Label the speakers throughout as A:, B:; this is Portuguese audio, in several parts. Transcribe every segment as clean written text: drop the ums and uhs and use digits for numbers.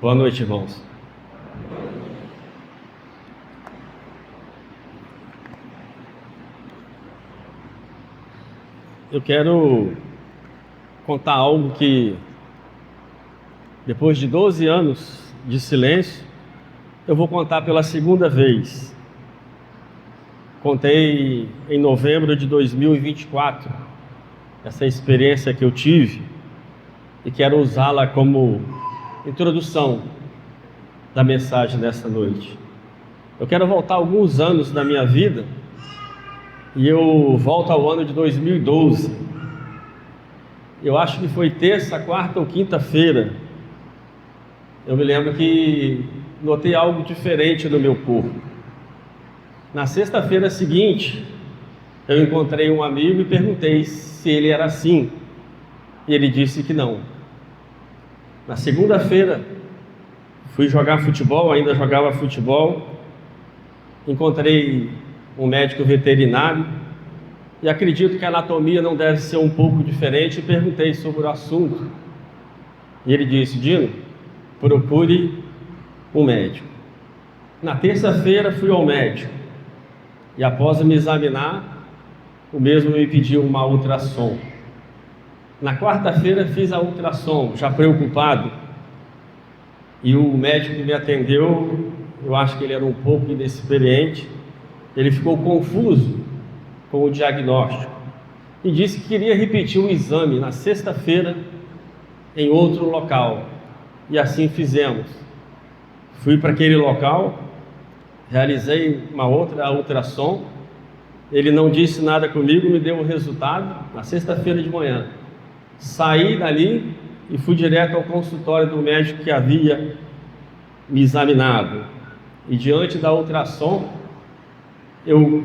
A: Boa noite, irmãos. Eu quero contar algo que, depois de 12 anos de silêncio, eu vou contar pela segunda vez. Contei em novembro de 2024, essa experiência que eu tive, e quero usá-la como introdução da mensagem dessa noite. Eu quero voltar alguns anos da minha vida, e eu volto ao ano de 2012. Eu acho que foi terça, quarta ou quinta-feira. Eu me lembro que notei algo diferente no meu corpo. Na sexta-feira seguinte, eu encontrei um amigo e perguntei se ele era assim, e ele disse que não. Na segunda-feira, fui jogar futebol, ainda jogava futebol, encontrei um médico veterinário, e acredito que a anatomia não deve ser um pouco diferente, e perguntei sobre o assunto. E ele disse: Dino, procure um médico. Na terça-feira fui ao médico, e após me examinar, o mesmo me pediu uma ultrassom. Na quarta-feira fiz a ultrassom, já preocupado, e o médico que me atendeu, eu acho que ele era um pouco inexperiente, ele ficou confuso com o diagnóstico e disse que queria repetir o exame na sexta-feira em outro local, e assim fizemos. Fui para aquele local, realizei uma outra ultrassom, ele não disse nada comigo, me deu o resultado na sexta-feira de manhã. Saí dali e fui direto ao consultório do médico que havia me examinado. E diante da ultrassom, eu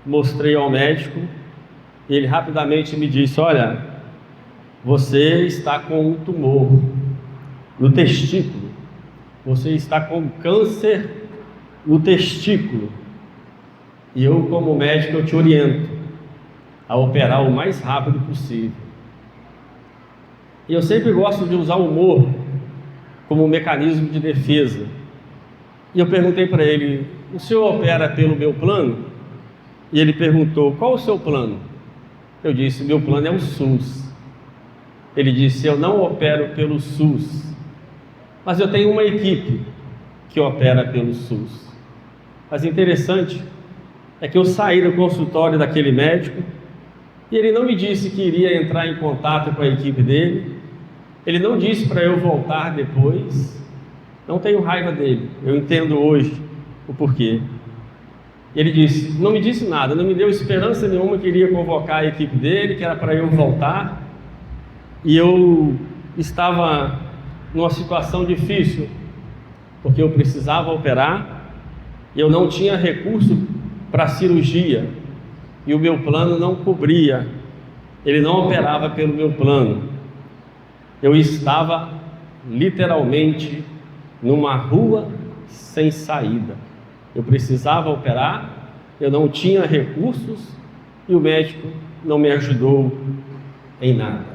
A: mostrei ao médico, e ele rapidamente me disse: olha, você está com um tumor no testículo, você está com câncer no testículo, e eu, como médico, eu te oriento a operar o mais rápido possível. E eu sempre gosto de usar o humor como um mecanismo de defesa. E eu perguntei para ele: o senhor opera pelo meu plano? E ele perguntou: qual o seu plano? Eu disse: meu plano é o SUS. Ele disse: eu não opero pelo SUS, mas eu tenho uma equipe que opera pelo SUS. Mas interessante é que eu saí do consultório daquele médico, e ele não me disse que iria entrar em contato com a equipe dele, ele não disse para eu voltar depois. Não tenho raiva dele, eu entendo hoje o porquê. Ele disse, não me disse nada, não me deu esperança nenhuma que iria convocar a equipe dele, que era para eu voltar, e eu estava numa situação difícil, porque eu precisava operar, e eu não tinha recurso para cirurgia, e o meu plano não cobria, ele não operava pelo meu plano. Eu estava literalmente numa rua sem saída. Eu precisava operar, eu não tinha recursos, e o médico não me ajudou em nada.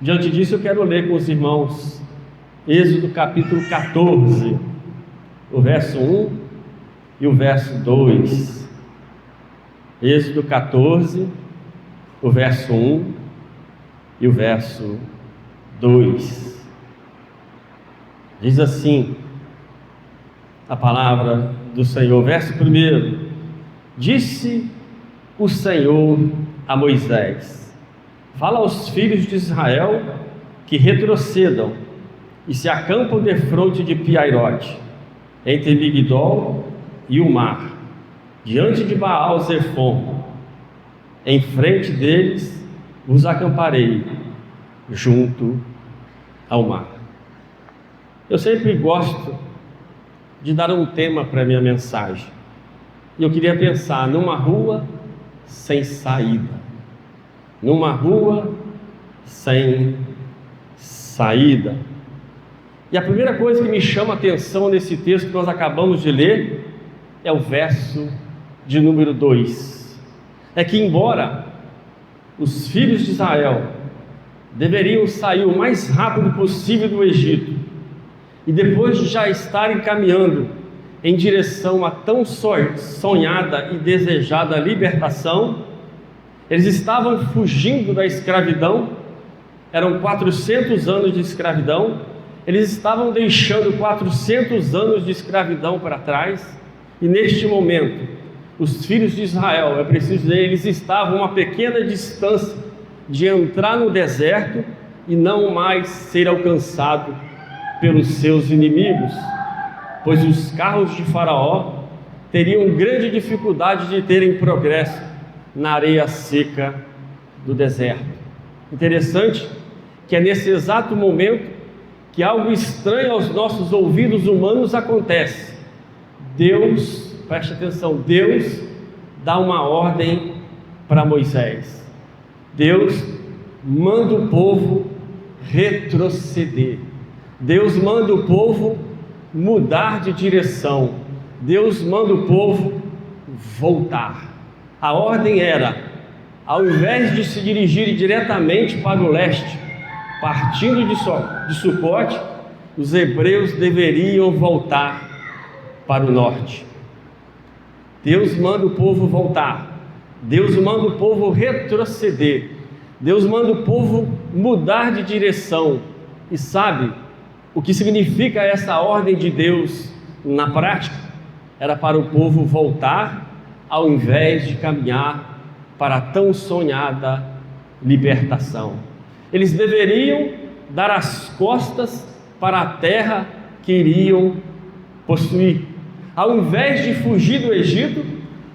A: Diante disso, eu quero ler com os irmãos Êxodo capítulo 14, o verso 1 e o verso 2. Êxodo 14, o verso 1 e o verso 2. Diz assim a palavra do Senhor, verso 1: disse o Senhor a Moisés: fala aos filhos de Israel que retrocedam e se acampam defronte de Piairote, entre Migdol e o mar, diante de Baal-Zefon. Em frente deles vos acamparei, junto ao mar. Eu sempre gosto de dar um tema para a minha mensagem, e eu queria pensar numa rua sem saída. Numa rua sem saída. E a primeira coisa que me chama a atenção nesse texto que nós acabamos de ler é o verso de número 2. É que, embora os filhos de Israel deveriam sair o mais rápido possível do Egito, E depois de já estarem caminhando em direção à tão sonhada e desejada libertação, eles estavam fugindo da escravidão. Eram 400 anos de escravidão. Eles estavam deixando 400 anos de escravidão para trás. E neste momento, os filhos de Israel, é preciso dizer, eles estavam a uma pequena distância de entrar no deserto e não mais ser alcançado pelos seus inimigos, pois os carros de Faraó teriam grande dificuldade de terem progresso na areia seca do deserto. Interessante que é nesse exato momento que algo estranho aos nossos ouvidos humanos acontece. Deus, preste atenção, Deus dá uma ordem para Moisés. Deus manda o povo retroceder. Deus manda o povo mudar de direção. Deus manda o povo voltar. A ordem era, ao invés de se dirigirem diretamente para o leste, partindo de Sucote, os hebreus deveriam voltar para o norte. Deus manda o povo voltar. Deus manda o povo retroceder. Deus manda o povo mudar de direção. E sabe o que significa essa ordem de Deus na prática? Era para o povo voltar ao invés de caminhar para a tão sonhada libertação. Eles deveriam dar as costas para a terra que iriam possuir. Ao invés de fugir do Egito,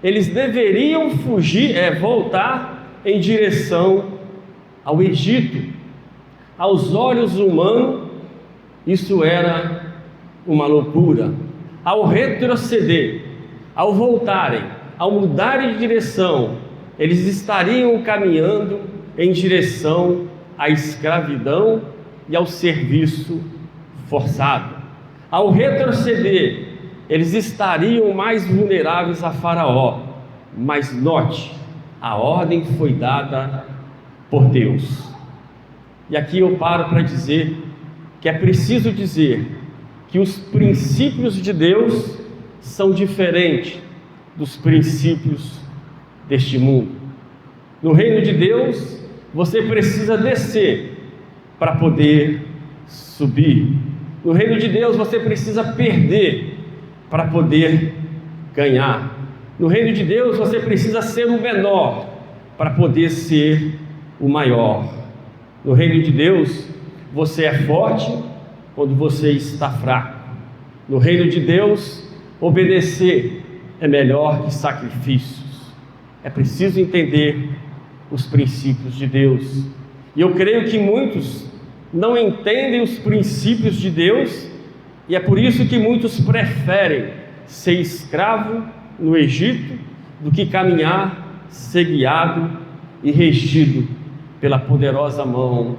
A: eles deveriam voltar em direção ao Egito. Aos olhos humanos, isso era uma loucura. Ao retroceder, ao voltarem, ao mudarem de direção, eles estariam caminhando em direção à escravidão e ao serviço forçado. Ao retroceder, eles estariam mais vulneráveis a Faraó. Mas note, a ordem foi dada por Deus. E aqui eu paro para dizer que é preciso dizer que os princípios de Deus são diferentes dos princípios deste mundo. No reino de Deus, você precisa descer para poder subir. No reino de Deus, você precisa perder para poder ganhar. No reino de Deus, você precisa ser o menor para poder ser o maior. No reino de Deus, você é forte quando você está fraco. No reino de Deus, obedecer é melhor que sacrifícios. É preciso entender os princípios de Deus. E eu creio que muitos não entendem os princípios de Deus, e é por isso que muitos preferem ser escravo no Egito do que caminhar, ser guiado e regido pela poderosa mão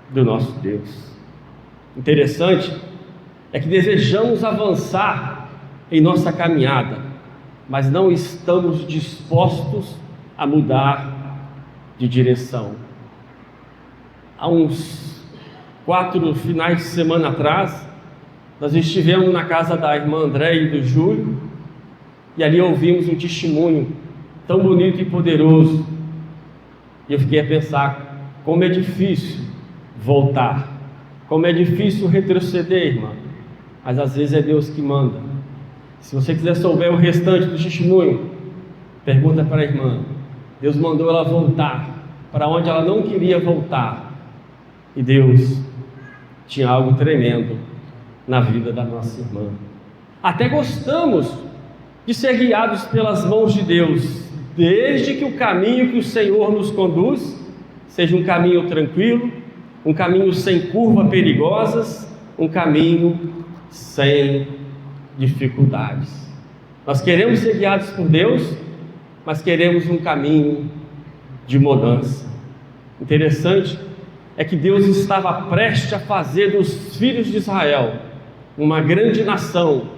A: do nosso Deus. Interessante é que desejamos avançar em nossa caminhada, mas não estamos dispostos a mudar de direção. Há uns 4 finais de semana atrás, nós estivemos na casa da irmã André e do Júlio, e ali ouvimos um testemunho tão bonito e poderoso, e eu fiquei a pensar, como é difícil voltar, como é difícil retroceder, irmã, mas às vezes é Deus que manda. Se você quiser saber o restante do testemunho, pergunta para a irmã. Deus mandou ela voltar para onde ela não queria voltar, e Deus tinha algo tremendo na vida da nossa irmã. Até gostamos de ser guiados pelas mãos de Deus, desde que o caminho que o Senhor nos conduz seja um caminho tranquilo, um caminho sem curvas perigosas, um caminho sem dificuldades. Nós queremos ser guiados por Deus, mas queremos um caminho de mudança. Interessante é que Deus estava prestes a fazer dos filhos de Israel uma grande nação,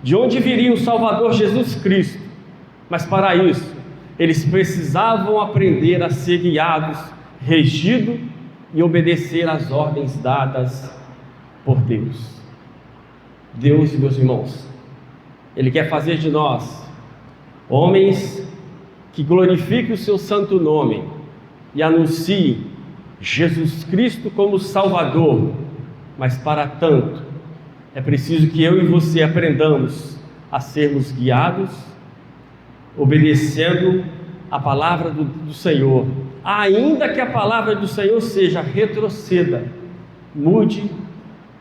A: de onde viria o Salvador Jesus Cristo, mas para isso eles precisavam aprender a ser guiados, regidos e obedecer às ordens dadas por Deus. Deus, meus irmãos, Ele quer fazer de nós homens que glorifiquem o seu santo nome e anunciem Jesus Cristo como Salvador. Mas para tanto, é preciso que eu e você aprendamos a sermos guiados, obedecendo a palavra do Senhor, ainda que a palavra do Senhor seja retroceda, mude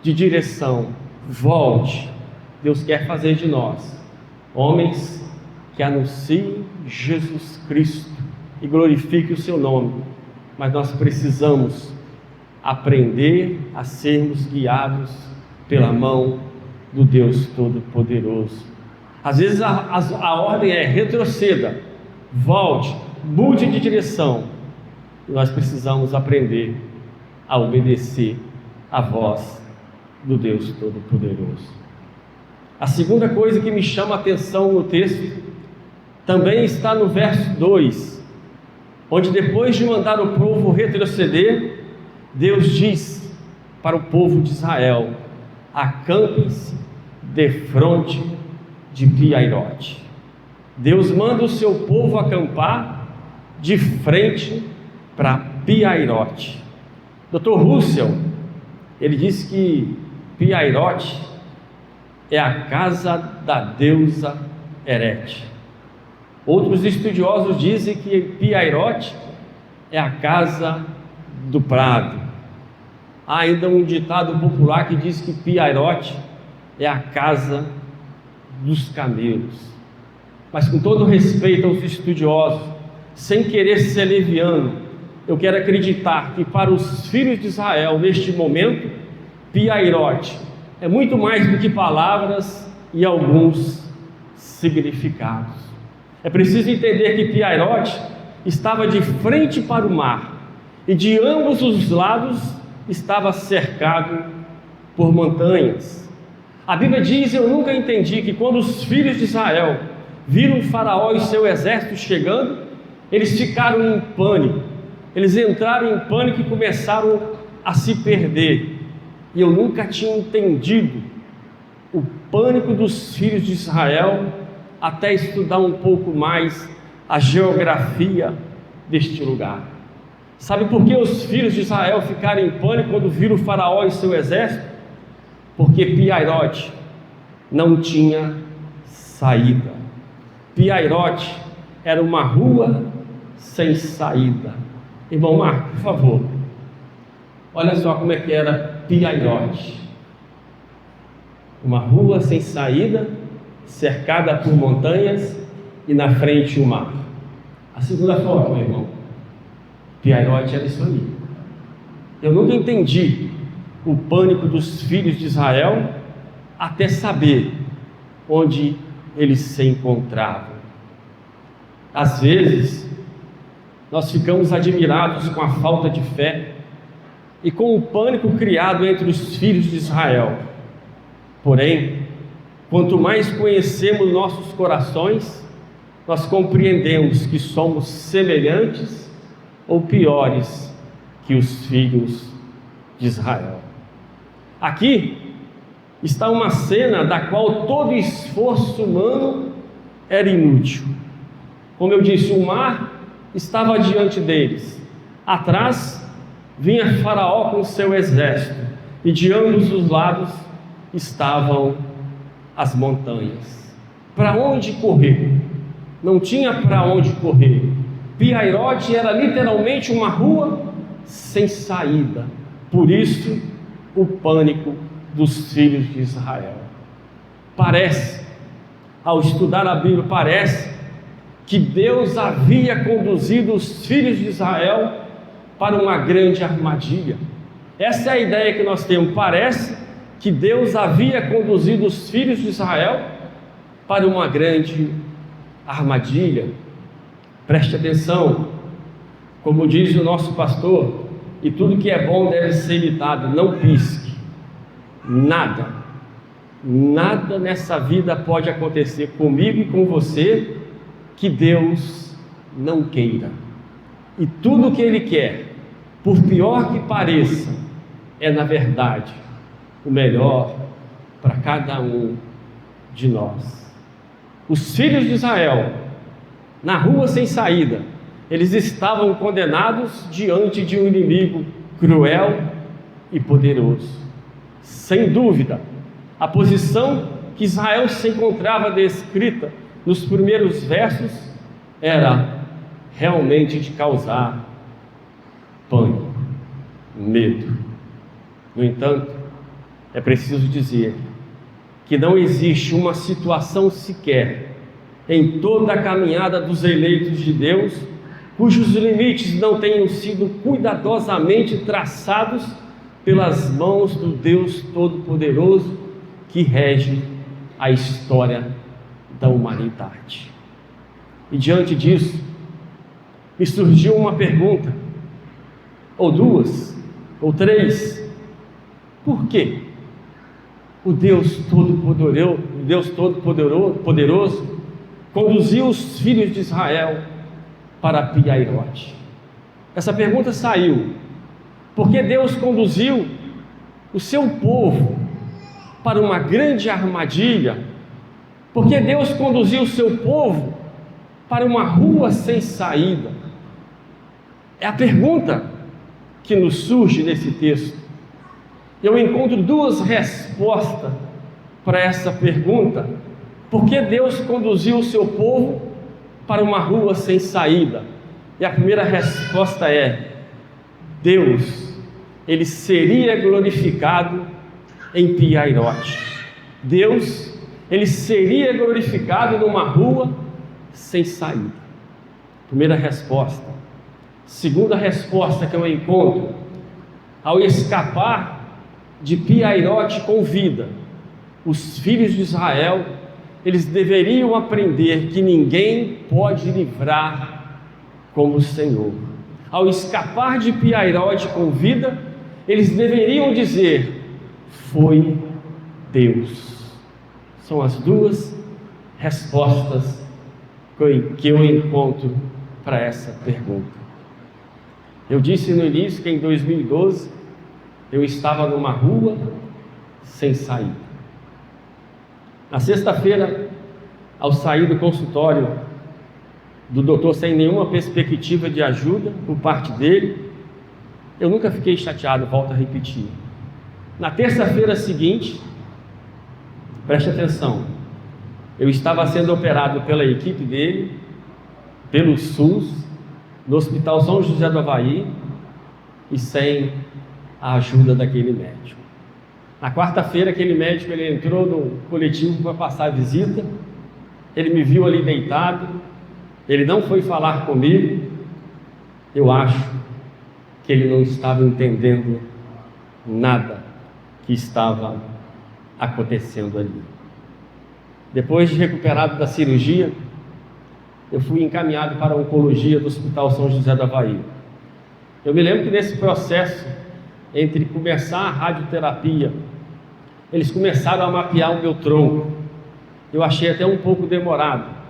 A: de direção, volte. Deus quer fazer de nós homens que anunciem Jesus Cristo e glorifiquem o seu nome, mas nós precisamos aprender a sermos guiados pela mão do Deus Todo-Poderoso. Às vezes a ordem é retroceda, volte, mude de direção. E nós precisamos aprender a obedecer a voz do Deus Todo-Poderoso. A segunda coisa que me chama a atenção no texto também está no verso 2, onde depois de mandar o povo retroceder, Deus diz para o povo de Israel: acampem-se defronte de Pi-Hahirote. Deus manda o seu povo acampar de frente para Pi-Hahirote. Dr. Russell, ele diz que Pi-Hahirote é a casa da deusa Erete. Outros estudiosos dizem que Pi-Hahirote é a casa do prado. Há ainda um ditado popular que diz que Pi-Hahirote é a casa dos camelos. Mas com todo respeito aos estudiosos, sem querer ser leviano, eu quero acreditar que para os filhos de Israel, neste momento, Pi-Hahirote é muito mais do que palavras e alguns significados. É preciso entender que Pi-Hahirote estava de frente para o mar, e de ambos os lados estava cercado por montanhas. A Bíblia diz, eu nunca entendi, que quando os filhos de Israel viram o faraó e seu exército chegando, eles ficaram em pânico, eles entraram em pânico e começaram a se perder. E eu nunca tinha entendido o pânico dos filhos de Israel até estudar um pouco mais a geografia deste lugar. Sabe por que os filhos de Israel ficaram em pânico quando viram o faraó e seu exército? Porque Pi-Hahirote não tinha saída. Pi-Hahirote era uma rua sem saída. Irmão Marco, por favor, olha só como é que era Pi-Hahirote. Uma rua sem saída, cercada por montanhas e na frente o mar. A segunda foto, meu irmão, Pi-Hahirote era isso aí. Eu nunca entendi o pânico dos filhos de Israel até saber onde eles se encontravam. Às vezes nós ficamos admirados com a falta de fé e com o pânico criado entre os filhos de Israel. Porém, quanto mais conhecemos nossos corações, nós compreendemos que somos semelhantes ou piores que os filhos de Israel. Aqui está uma cena da qual todo esforço humano era inútil. Como eu disse, o mar estava diante deles, atrás vinha Faraó com seu exército, e de ambos os lados estavam as montanhas. Para onde correr? Não tinha para onde correr. Pi-Hahirote era literalmente uma rua sem saída. Por isso, o pânico dos filhos de Israel. Parece, ao estudar a Bíblia, parece que Deus havia conduzido os filhos de Israel para uma grande armadilha. Essa é a ideia que nós temos. Parece que Deus havia conduzido os filhos de Israel para uma grande armadilha. Preste atenção, como diz o nosso pastor, e tudo que é bom deve ser imitado, não pisque. Nada nessa vida pode acontecer comigo e com você que Deus não queira. E tudo que Ele quer, por pior que pareça, é na verdade o melhor para cada um de nós. Os filhos de Israel, na rua sem saída, eles estavam condenados diante de um inimigo cruel e poderoso. Sem dúvida, a posição que Israel se encontrava descrita nos primeiros versos era realmente de causar pânico, medo. No entanto, é preciso dizer que não existe uma situação sequer em toda a caminhada dos eleitos de Deus cujos limites não tenham sido cuidadosamente traçados pelas mãos do Deus Todo-Poderoso que rege a história da humanidade. E diante disso, me surgiu uma pergunta, ou duas, ou três: por quê o Deus Todo-Poderoso conduziu os filhos de Israel para Pi-Hahirote? Essa pergunta saiu porque Deus conduziu o seu povo para uma grande armadilha, porque Deus conduziu o seu povo para uma rua sem saída. É a pergunta que nos surge nesse texto. Eu encontro duas respostas para essa pergunta: por que Deus conduziu o seu povo para uma rua sem saída? E a primeira resposta é: Deus, Ele seria glorificado em Pi-Hahirote. Deus, Ele seria glorificado numa rua sem saída. Primeira resposta. Segunda resposta que eu encontro: ao escapar de Pi-Hahirote com vida, os filhos de Israel, eles deveriam aprender que ninguém pode livrar como o Senhor. Ao escapar de Pi-Hahirote com vida, eles deveriam dizer: foi Deus. São as duas respostas que eu encontro para essa pergunta. Eu disse no início que em 2012 eu estava numa rua sem saída. Na sexta-feira, ao sair do consultório do doutor sem nenhuma perspectiva de ajuda por parte dele, eu nunca fiquei chateado, volto a repetir. Na terça-feira seguinte, preste atenção, eu estava sendo operado pela equipe dele, pelo SUS, no Hospital São José do Avaí, e sem a ajuda daquele médico. Na quarta-feira, aquele médico ele entrou no coletivo para passar a visita, ele me viu ali deitado, ele não foi falar comigo. Eu acho que ele não estava entendendo nada que estava acontecendo ali. Depois de recuperado da cirurgia, eu fui encaminhado para a oncologia do Hospital São José do Avaí. Eu me lembro que nesse processo, entre começar a radioterapia, eles começaram a mapear o meu tronco. Eu achei até um pouco demorado.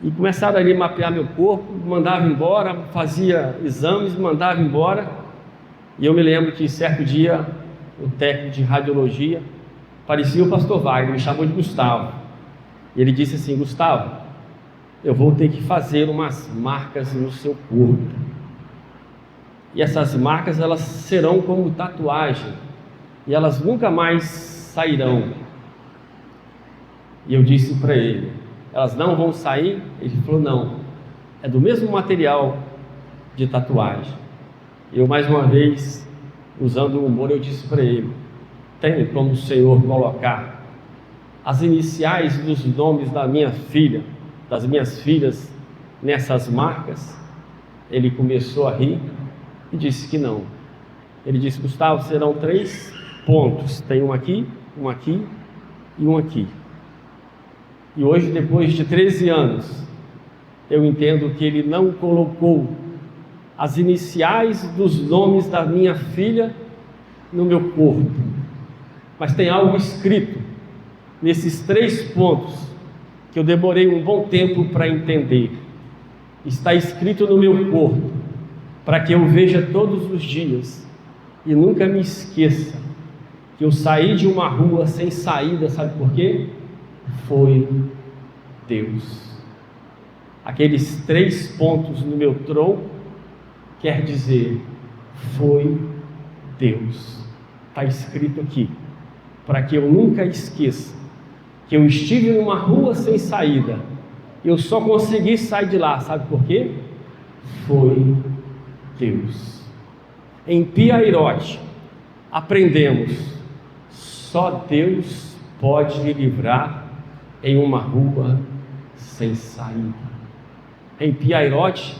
A: E começaram ali a mapear meu corpo, mandava embora, fazia exames, mandava embora. E eu me lembro que certo dia, o técnico de radiologia, parecia o pastor Wagner, me chamou de Gustavo. E ele disse assim: Gustavo, eu vou ter que fazer umas marcas no seu corpo. E essas marcas, elas serão como tatuagem, e elas nunca mais sairão. E eu disse para ele: elas não vão sair? Ele falou: não, é do mesmo material de tatuagem. Eu mais uma vez, usando o humor, eu disse para ele: tem como o Senhor colocar as iniciais dos nomes da minha filha, das minhas filhas, nessas marcas? Ele começou a rir e disse que não. Ele disse: Gustavo, serão 3 pontos, tem um aqui e um aqui. E hoje, depois de 13 anos, eu entendo que ele não colocou as iniciais dos nomes da minha filha no meu corpo, mas tem algo escrito nesses 3 pontos que eu demorei um bom tempo para entender. Está escrito no meu corpo, para que eu veja todos os dias e nunca me esqueça que eu saí de uma rua sem saída, sabe por quê? Foi Deus. Aqueles 3 pontos no meu tronco quer dizer, foi Deus. Está escrito aqui, para que eu nunca esqueça que eu estive numa rua sem saída. Eu só consegui sair de lá, sabe por quê? Foi Deus. Em Piairote aprendemos, só Deus pode me livrar em uma rua sem saída. Em Piairote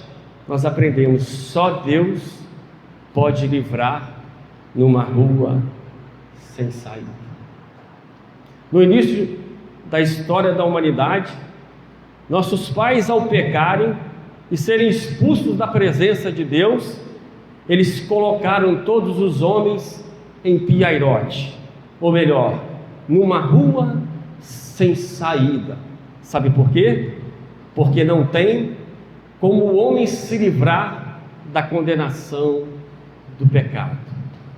A: nós aprendemos, só Deus pode livrar numa rua sem saída. No início da história da humanidade, nossos pais, ao pecarem e serem expulsos da presença de Deus, eles colocaram todos os homens em Piairote, ou melhor, numa rua sem saída. Sabe por quê? Porque não tem como o homem se livrar da condenação do pecado.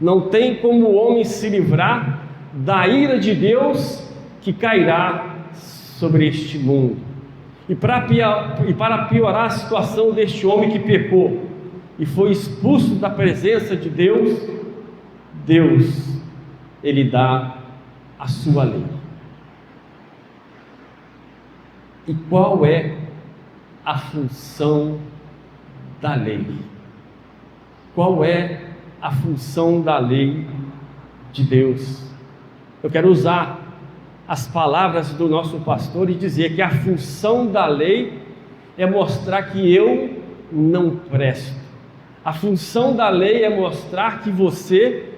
A: Não tem como o homem se livrar da ira de Deus que cairá sobre este mundo. E para piorar a situação deste homem que pecou e foi expulso da presença de Deus, Ele dá a sua lei. E qual é a função da lei? Qual é a função da lei de Deus? Eu quero usar as palavras do nosso pastor e dizer que a função da lei é mostrar que eu não presto. A função da lei é mostrar que você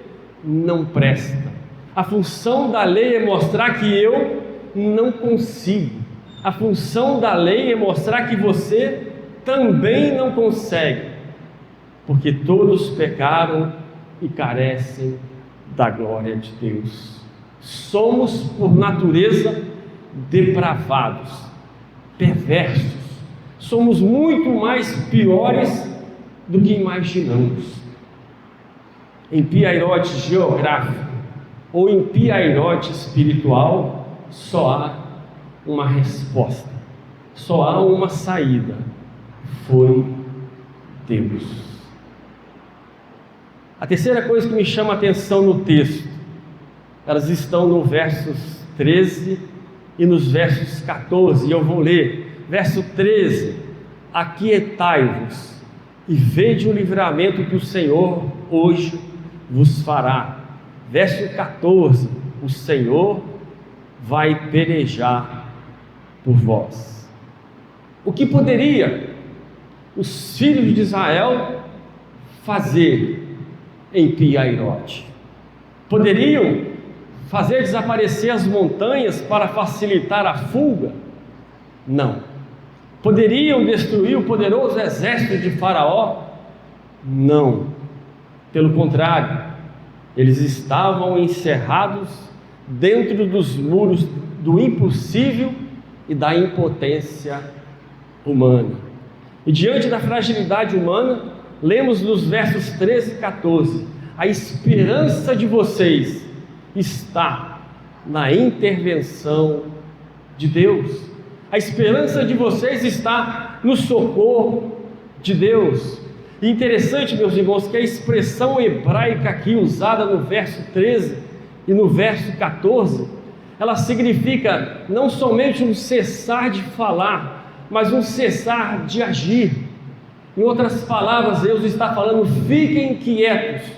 A: não presta. A função da lei é mostrar que eu não consigo. A função da lei é mostrar que você também não consegue, porque todos pecaram e carecem da glória de Deus. Somos, por natureza, depravados, perversos. Somos muito mais piores do que imaginamos. Em Piairote geográfico ou em Piairote espiritual, só há uma resposta, só há uma saída: foi Deus. A terceira coisa que me chama a atenção no texto, elas estão no versos 13 e nos versos 14, e eu vou ler. Verso 13: aquietai-vos e vede o livramento que o Senhor hoje vos fará. Verso 14: o Senhor vai pelejar por vós. O que poderia os filhos de Israel fazer em Piairote? Poderiam fazer desaparecer as montanhas para facilitar a fuga? Não. Poderiam destruir o poderoso exército de Faraó? Não. Pelo contrário, eles estavam encerrados dentro dos muros do impossível e da impotência humana. E diante da fragilidade humana, lemos nos versos 13 e 14: a esperança de vocês está na intervenção de Deus. A esperança de vocês está no socorro de Deus. E interessante, meus irmãos, que a expressão hebraica aqui usada no verso 13 e no verso 14, ela significa não somente um cessar de falar, mas um cessar de agir. Em outras palavras, Deus está falando: fiquem quietos,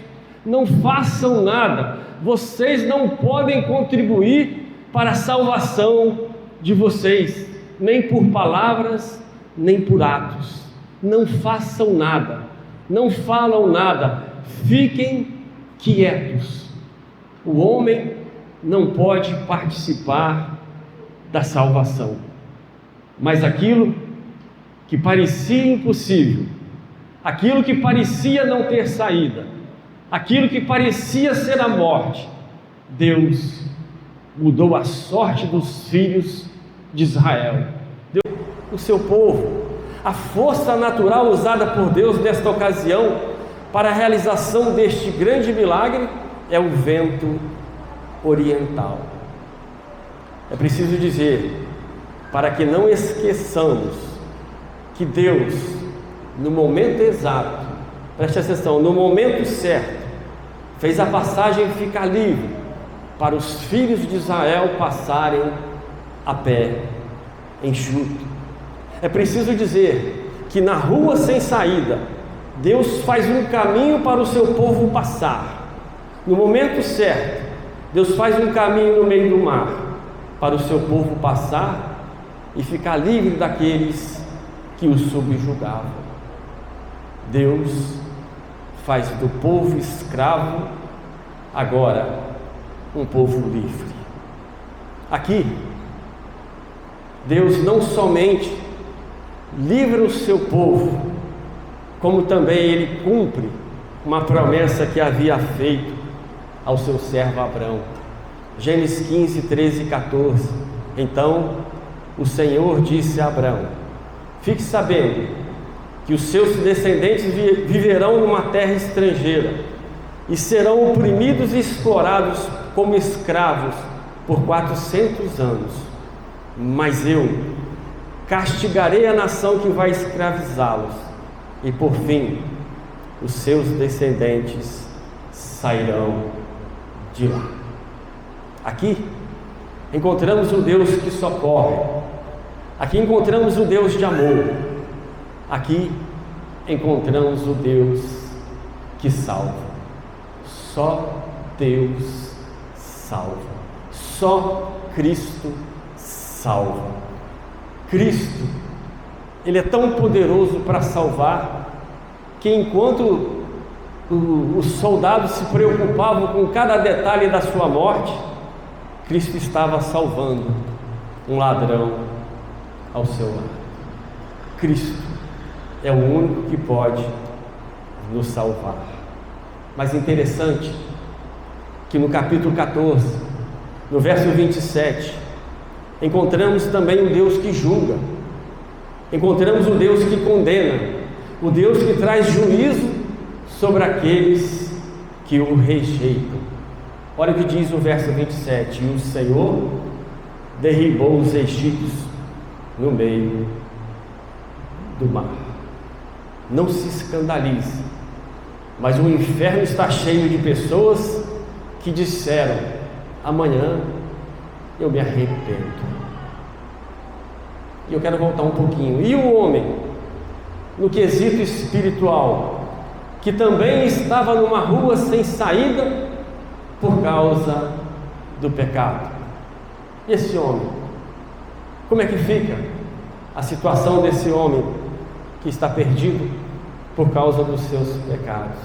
A: não façam nada, vocês não podem contribuir para a salvação de vocês, nem por palavras, nem por atos. Não façam nada, não falam nada, fiquem quietos. O homem não pode participar da salvação, mas aquilo que parecia impossível, aquilo que parecia não ter saída, aquilo que parecia ser a morte, Deus mudou a sorte dos filhos de Israel. Deu o seu povo. A força natural usada por Deus nesta ocasião para a realização deste grande milagre é o vento oriental. É preciso dizer, para que não esqueçamos, que Deus, no momento exato, preste atenção, no momento certo, fez a passagem ficar livre para os filhos de Israel passarem a pé enxuto. É preciso dizer que na rua sem saída, Deus faz um caminho para o seu povo passar. No momento certo, Deus faz um caminho no meio do mar para o seu povo passar e ficar livre daqueles que o subjugavam. Deus faz do povo escravo agora um povo livre. Aqui, Deus não somente livra o seu povo, como também Ele cumpre uma promessa que havia feito ao seu servo Abrão. Gênesis 15, 13 e 14. Então o Senhor disse a Abrão: fique sabendo que os seus descendentes viverão numa terra estrangeira e serão oprimidos e explorados como escravos por 400 anos. Mas eu castigarei a nação que vai escravizá-los, e por fim os seus descendentes sairão de lá. Aqui encontramos o Deus que socorre, aqui encontramos o Deus de amor, aqui encontramos o Deus que salva. Só Deus salva, só Cristo salva. Cristo, Ele é tão poderoso para salvar, que enquanto os soldados se preocupavam com cada detalhe da sua morte, Cristo estava salvando um ladrão ao seu lado. Cristo é o único que pode nos salvar. Mas interessante que no capítulo 14, no verso 27, encontramos também o Deus que julga, encontramos o Deus que condena, o Deus que traz juízo sobre aqueles que o rejeitam. Olha o que diz o verso 27: e o Senhor derribou os egípcios no meio do mar. Não se escandalize, mas o inferno está cheio de pessoas que disseram: amanhã eu me arrependo. E eu quero voltar um pouquinho. E o homem, no quesito espiritual, que também estava numa rua sem saída por causa do pecado. E esse homem, como é que fica a situação desse homem que está perdido por causa dos seus pecados?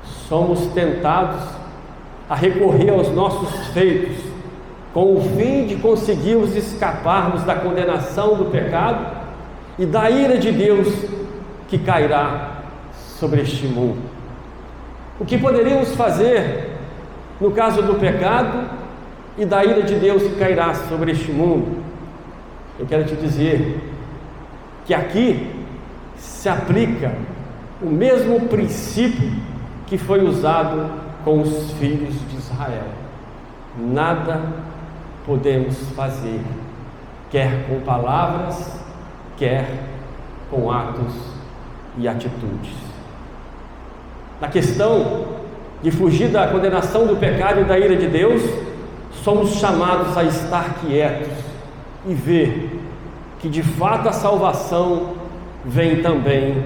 A: Somos tentados a recorrer aos nossos feitos com o fim de conseguirmos escaparmos da condenação do pecado e da ira de Deus que cairá sobre este mundo. O que poderíamos fazer no caso do pecado e da ira de Deus que cairá sobre este mundo? Eu quero te dizer que aqui se aplica o mesmo princípio que foi usado com os filhos de Israel. Nada podemos fazer, quer com palavras, quer com atos e atitudes. Na questão de fugir da condenação do pecado e da ira de Deus, somos chamados a estar quietos e ver que de fato a salvação vem também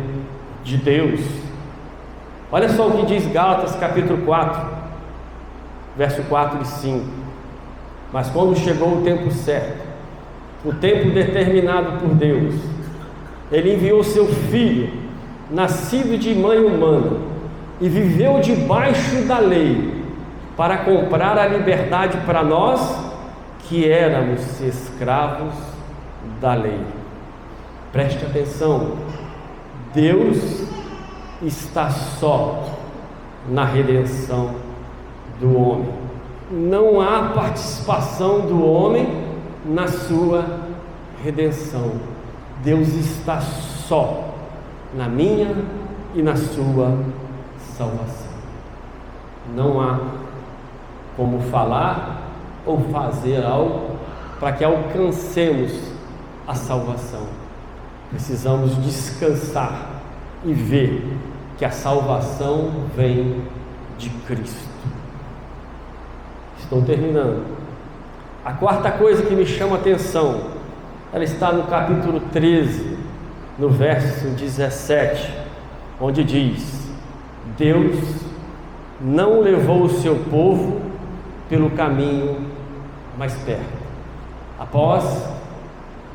A: de Deus. Olha só o que diz Gálatas capítulo 4, verso 4 e 5. Mas quando chegou o tempo certo, o tempo determinado por Deus, Ele enviou seu Filho, nascido de mãe humana, e viveu debaixo da lei, para comprar a liberdade para nós, que éramos escravos da lei. Preste atenção, Deus está só na redenção do homem. Não há participação do homem na sua redenção. Deus está só na minha e na sua salvação. Não há como falar ou fazer algo para que alcancemos a salvação. Precisamos descansar e ver que a salvação vem de Cristo. Estou terminando. A quarta coisa que me chama a atenção, ela está no capítulo 13, no verso 17, onde diz: Deus não levou o seu povo pelo caminho mais perto. Após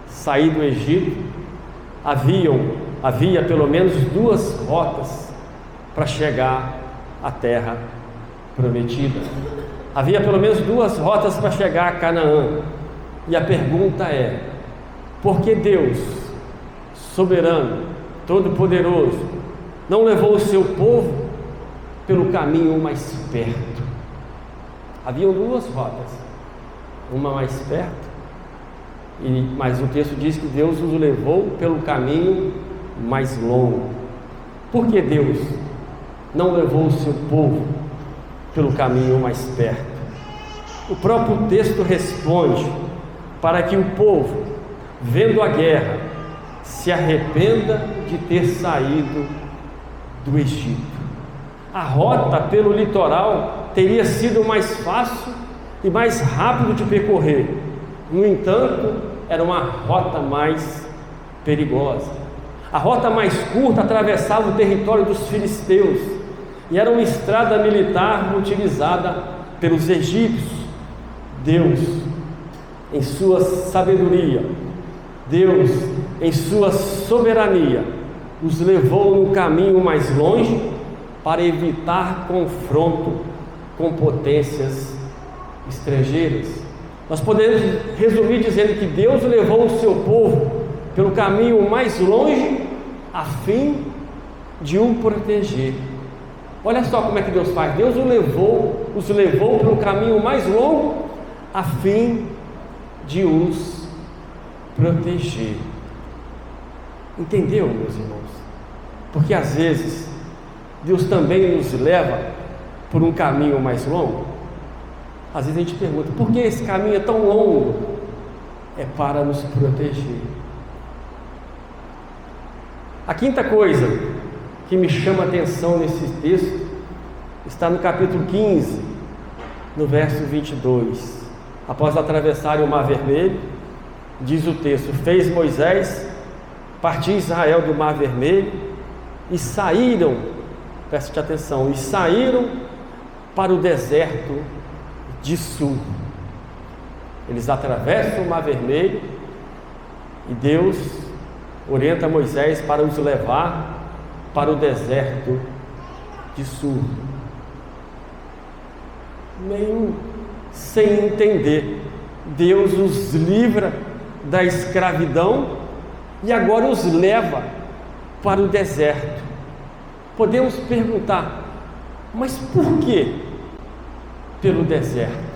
A: sair do Egito, havia pelo menos duas rotas para chegar à terra prometida. Havia pelo menos duas rotas para chegar a Canaã. E a pergunta é: por que Deus, soberano, todo-poderoso, não levou o seu povo pelo caminho mais perto? Haviam duas rotas, uma mais perto, mas o texto diz que Deus os levou pelo caminho mais longo. Por que Deus não levou o seu povo pelo caminho mais perto? O próprio texto responde: para que o povo, vendo a guerra, se arrependa de ter saído do Egito. A rota pelo litoral teria sido mais fácil e mais rápido de percorrer. No entanto, era uma rota mais perigosa. A rota mais curta atravessava o território dos filisteus e era uma estrada militar utilizada pelos egípcios. Deus, em sua sabedoria, Deus, em sua soberania, os levou no caminho mais longe para evitar confronto com potências estrangeiras. Nós podemos resumir dizendo que Deus levou o seu povo pelo caminho mais longe a fim de o proteger. Olha só como é que Deus faz. Deus os levou pelo caminho mais longo a fim de os proteger. Entendeu, meus irmãos? Porque às vezes Deus também nos leva por um caminho mais longo. Às vezes a gente pergunta: por que esse caminho é tão longo? É para nos proteger. A quinta coisa que me chama a atenção nesse texto está no capítulo 15, no verso 22. Após atravessarem o Mar Vermelho, diz o texto: fez Moisés partir Israel do Mar Vermelho e saíram, preste atenção, e saíram para o deserto de Sul. Eles atravessam o Mar Vermelho e Deus orienta Moisés para os levar para o deserto de Sul. Meio sem entender, Deus os livra da escravidão e agora os leva para o deserto. Podemos perguntar: mas por que pelo deserto?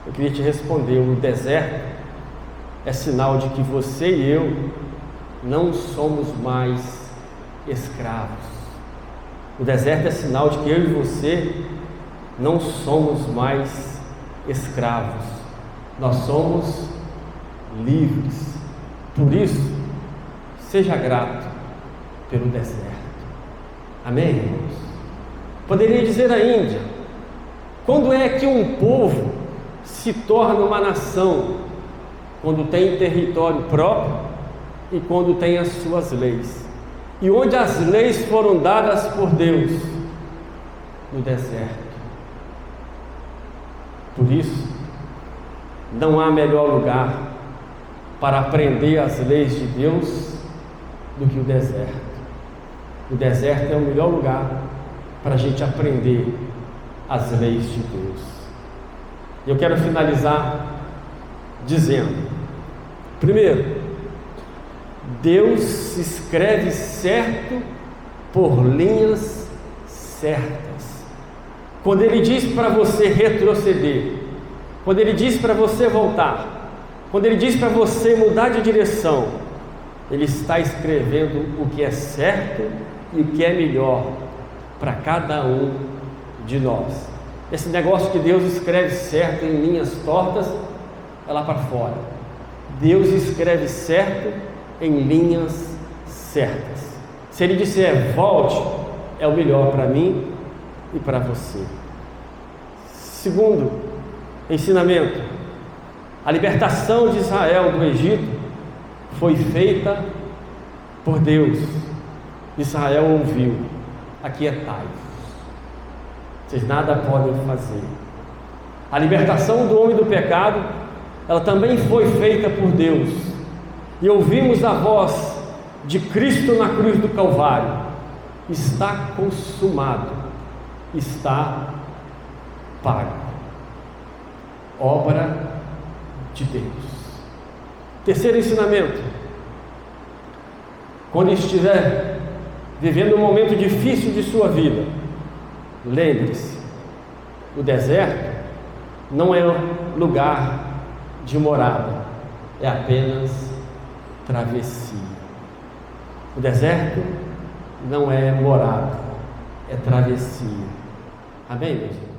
A: Eu queria te responder: o deserto é sinal de que você e eu não somos mais escravos. O deserto é sinal de que eu e você não somos mais escravos. Nós somos livres. Por isso, seja grato pelo deserto. Amém, irmãos? Poderia dizer ainda: quando é que um povo se torna uma nação? Quando tem território próprio e quando tem as suas leis. E onde as leis foram dadas por Deus? No deserto. Por isso, não há melhor lugar para aprender as leis de Deus do que o deserto. O deserto é o melhor lugar para a gente aprender as leis de Deus. E eu quero finalizar dizendo: primeiro, Deus escreve certo por linhas certas. Quando Ele diz para você retroceder, quando Ele diz para você voltar, quando Ele diz para você mudar de direção, Ele está escrevendo o que é certo e o que é melhor para cada um de nós. Esse negócio que Deus escreve certo em linhas tortas é lá para fora. Deus escreve certo em linhas certas. Se Ele disser volte, é o melhor para mim e para você. Segundo ensinamento: a libertação de Israel do Egito foi feita por Deus. Israel ouviu: aquietai-vos, vocês nada podem fazer. A libertação do homem do pecado, ela também foi feita por Deus, e ouvimos a voz de Cristo na cruz do Calvário: está consumado, está pago. Obra de Deus. Terceiro ensinamento: quando estiver vivendo um momento difícil de sua vida, lembre-se, o deserto não é lugar de morada, é apenas travessia. O deserto não é morada, é travessia. Amém, meus irmãos?